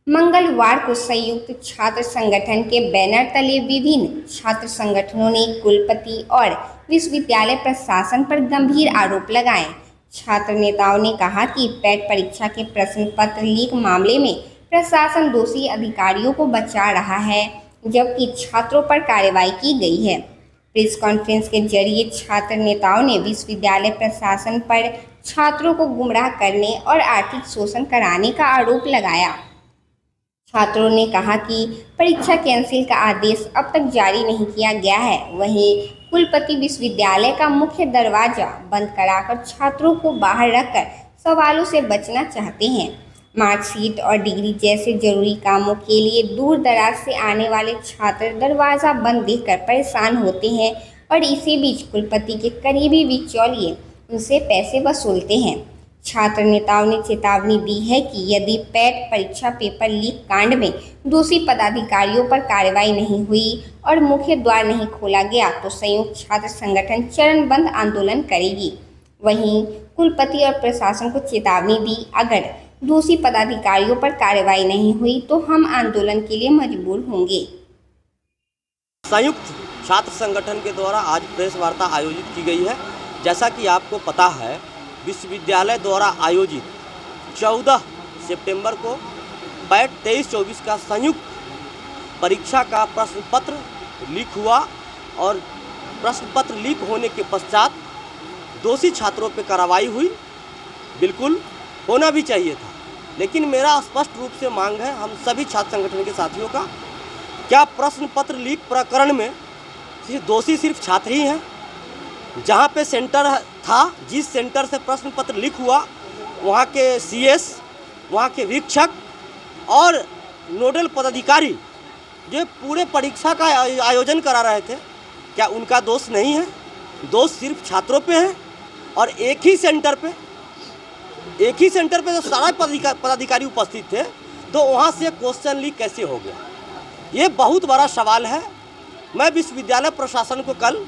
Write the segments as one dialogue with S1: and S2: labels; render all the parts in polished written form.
S1: मंगलवार को संयुक्त छात्र संगठन के बैनर तले विभिन्न छात्र संगठनों ने कुलपति और विश्वविद्यालय प्रशासन पर गंभीर आरोप लगाए। छात्र नेताओं ने कहा कि पेट परीक्षा के प्रश्न पत्र लीक मामले में प्रशासन दोषी अधिकारियों को बचा रहा है, जबकि छात्रों पर कार्रवाई की गई है। प्रेस कॉन्फ्रेंस के जरिए छात्र नेताओं ने विश्वविद्यालय प्रशासन पर छात्रों को गुमराह करने और आर्थिक शोषण कराने का आरोप लगाया। छात्रों ने कहा कि परीक्षा कैंसिल का आदेश अब तक जारी नहीं किया गया है। वहीं कुलपति विश्वविद्यालय का मुख्य दरवाजा बंद कराकर छात्रों को बाहर रखकर सवालों से बचना चाहते हैं। मार्कशीट और डिग्री जैसे जरूरी कामों के लिए दूर दराज से आने वाले छात्र दरवाज़ा बंद देखकर परेशान होते हैं और इसी बीच कुलपति के करीबी बिचौलिए उनसे पैसे वसूलते हैं। छात्र नेताओं ने चेतावनी दी है कि यदि पेट परीक्षा पेपर लीक कांड में दोषी पदाधिकारियों पर कार्रवाई नहीं हुई और मुख्य द्वार नहीं खोला गया तो संयुक्त छात्र संगठन चरणबद्ध आंदोलन करेगी। वहीं कुलपति और प्रशासन को चेतावनी दी, अगर दोषी पदाधिकारियों पर कार्रवाई नहीं हुई तो हम आंदोलन के लिए मजबूर होंगे।
S2: संयुक्त छात्र संगठन के द्वारा आज प्रेस वार्ता आयोजित की गई है। जैसा कि आपको पता है, विश्वविद्यालय द्वारा आयोजित 14 सितंबर को पैट 23-24 का संयुक्त परीक्षा का प्रश्न पत्र लीक हुआ और प्रश्न पत्र लीक होने के पश्चात दोषी छात्रों पर कार्रवाई हुई। बिल्कुल होना भी चाहिए था, लेकिन मेरा स्पष्ट रूप से मांग है हम सभी छात्र संगठन के साथियों का, क्या प्रश्न पत्र लीक प्रकरण में दोषी सिर्फ छात्र ही हैं? जहाँ पे सेंटर था, जिस सेंटर से प्रश्न पत्र लीक हुआ, वहाँ के सीएस, वहाँ के वीक्षक और नोडल पदाधिकारी जो पूरे परीक्षा का आयोजन करा रहे थे, क्या उनका दोष नहीं है? दोष सिर्फ छात्रों पे है। और एक ही सेंटर पे जो सारे पदाधिकारी उपस्थित थे, तो वहाँ से क्वेश्चन लीक कैसे हो गया? ये बहुत बड़ा सवाल है। मैं विश्वविद्यालय प्रशासन को कल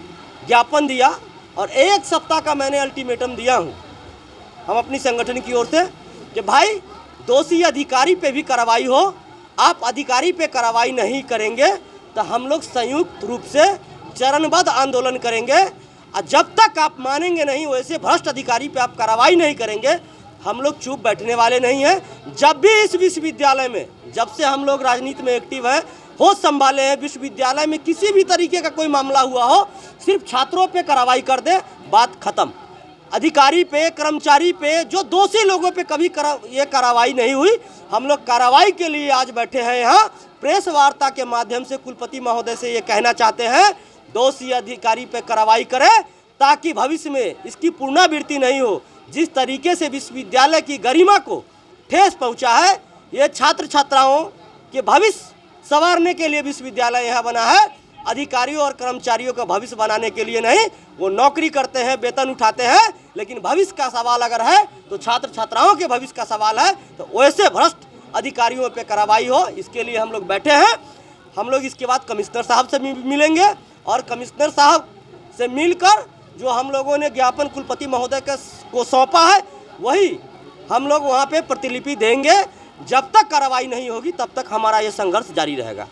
S2: ज्ञापन दिया और एक सप्ताह का मैंने अल्टीमेटम दिया हूँ हम अपनी संगठन की ओर से कि भाई दोषी अधिकारी पे भी कार्रवाई हो। आप अधिकारी पे कार्रवाई नहीं करेंगे तो हम लोग संयुक्त रूप से चरणबद्ध आंदोलन करेंगे। और जब तक आप मानेंगे नहीं, वैसे भ्रष्ट अधिकारी पे आप कार्रवाई नहीं करेंगे, हम लोग चुप बैठने वाले नहीं हैं। जब भी इस विश्वविद्यालय में, जब से हम लोग राजनीति में एक्टिव हैं, होश संभाले हैं, विश्वविद्यालय में किसी भी तरीके का कोई मामला हुआ हो, सिर्फ छात्रों पे कार्रवाई कर दे, बात खत्म। अधिकारी पे, कर्मचारी पे, जो दोषी लोगों पे कभी ये कार्रवाई नहीं हुई। हम लोग कार्रवाई के लिए आज बैठे हैं यहाँ। प्रेस वार्ता के माध्यम से कुलपति महोदय से ये कहना चाहते हैं, दोषी अधिकारी पे कार्रवाई करें ताकि भविष्य में इसकी पुनरावृत्ति नहीं हो। जिस तरीके से विश्वविद्यालय की गरिमा को ठेस पहुँचा है, ये छात्र छात्राओं के भविष्य संवारने के लिए विश्वविद्यालय यहाँ बना है। अधिकारियों और कर्मचारियों का भविष्य बनाने के लिए नहीं। वो नौकरी करते हैं, वेतन उठाते हैं, लेकिन भविष्य का सवाल अगर है तो छात्र छात्राओं के भविष्य का सवाल है। तो वैसे भ्रष्ट अधिकारियों पे कार्रवाई हो, इसके लिए हम लोग बैठे हैं। हम लोग इसके बाद कमिश्नर साहब से मिलेंगे और कमिश्नर साहब से मिलकर जो हम लोगों ने ज्ञापन कुलपति महोदय को सौंपा है, वही हम लोग वहाँ पे प्रतिलिपि देंगे। जब तक कार्रवाई नहीं होगी तब तक हमारा ये संघर्ष जारी रहेगा।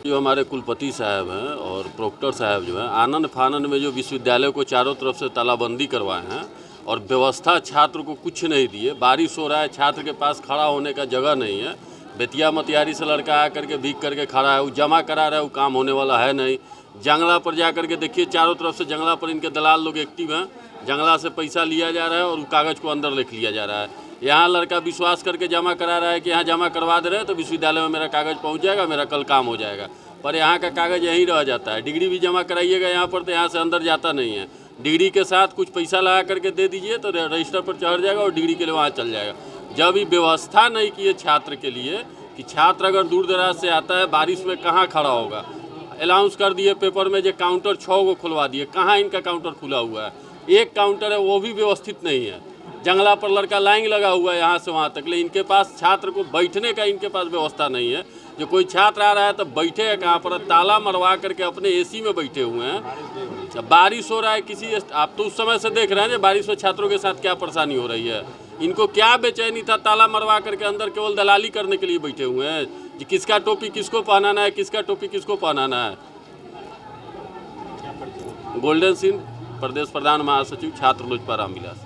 S3: जो हमारे कुलपति साहब हैं और प्रोक्टर साहब जो हैं, आनंद फानंद में जो विश्वविद्यालय को चारों तरफ से तालाबंदी करवाए हैं और व्यवस्था छात्र को कुछ नहीं दिए। बारिश हो रहा है, छात्र के पास खड़ा होने का जगह नहीं है। बेतिया मतियारी से लड़का आकर के भीग करके खड़ा है, वो जमा करा रहा है, वो काम होने वाला है नहीं। जंगला पर जा कर के देखिए, चारों तरफ से जंगला पर इनके दलाल लोग एक्टिव हैं। जंगला से पैसा लिया जा रहा है और कागज़ को अंदर लिख लिया जा रहा है। यहाँ लड़का विश्वास करके जमा करा रहा है कि यहाँ जमा करवा दे रहे हैं तो विश्वविद्यालय में मेरा कागज़ पहुँच जाएगा, मेरा कल काम हो जाएगा। पर यहाँ का कागज़ यहीं रह जाता है। डिग्री भी जमा कराइएगा यहाँ पर तो यहाँ से अंदर जाता नहीं है। डिग्री के साथ कुछ पैसा लगा करके दे दीजिए तो रजिस्टर पर चढ़ जाएगा और डिग्री के लिए वहाँ चल जाएगा। जब ये व्यवस्था नहीं की है छात्र के लिए कि छात्र अगर दूर दराज से आता है, बारिश में कहाँ खड़ा होगा। अनाउंस कर दिए पेपर में जो काउंटर 6 को खुलवा दिए, कहाँ इनका काउंटर खुला हुआ है? एक काउंटर है, वो भी व्यवस्थित नहीं है। जंगला पर लड़का लाइन लगा हुआ है यहाँ से वहाँ तक, लेकिन इनके पास छात्र को बैठने का इनके पास व्यवस्था नहीं है। जो कोई छात्र आ रहा है तो बैठेगा कहाँ पर? ताला मरवा करके अपने एसी में बैठे हुए हैं। बारिश हो रहा है, किसी आप तो उस समय से देख रहे हैं बारिश में छात्रों के साथ क्या परेशानी हो रही है। इनको क्या बेचैनी था ताला मरवा करके अंदर केवल दलाली करने के लिए बैठे हुए हैं कि किसका टोपी किसको पहनाना है, किसका टोपी किसको पहनाना है। गोल्डन सिंह, प्रदेश प्रधान महासचिव छात्र लोजपा रामविलास।